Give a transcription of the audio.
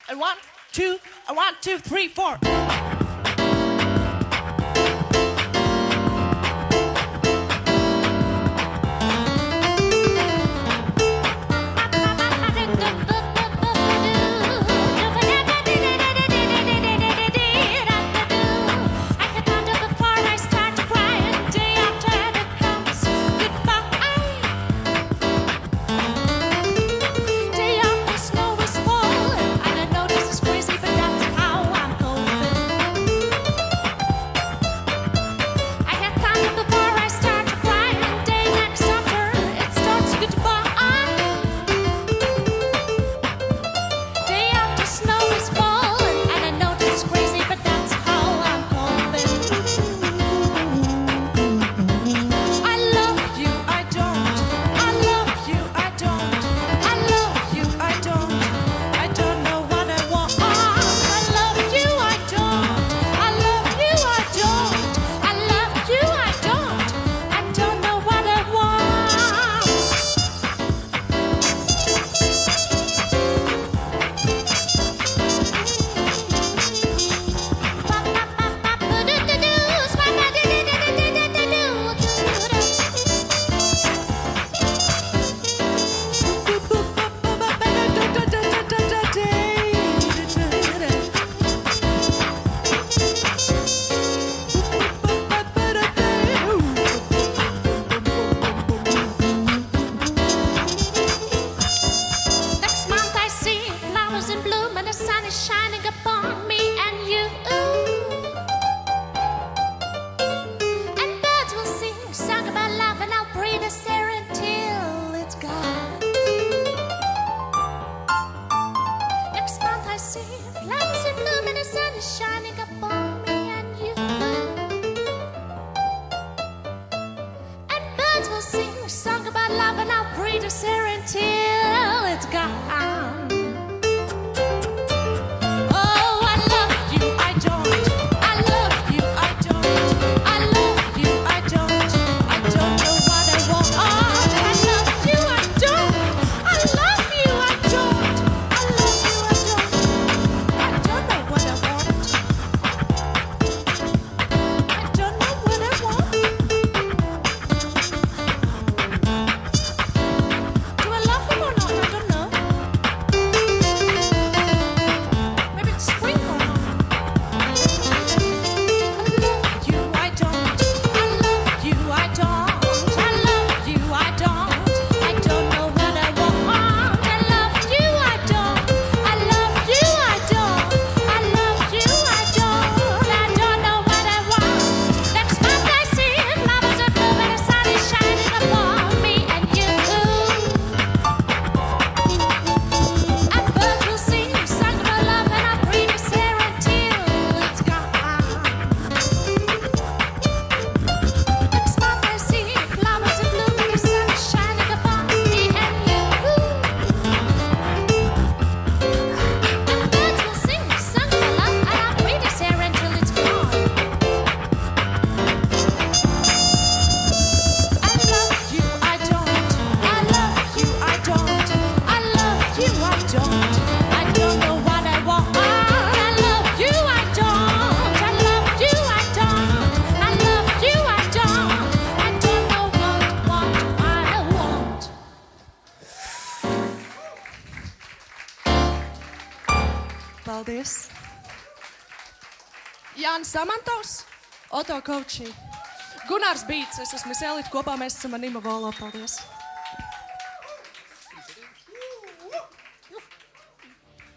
And one, two, three, four. Flowers in bloom and the sun is shining upon me and you. And birds will sing a song about love and I'll breathe us here until it's gone. Paldies! Jānis Samantovs, Oto Kaučī, Gunārs Bīts, es esmu Elita, kopā mēs esam ar Nima Volo. Paldies!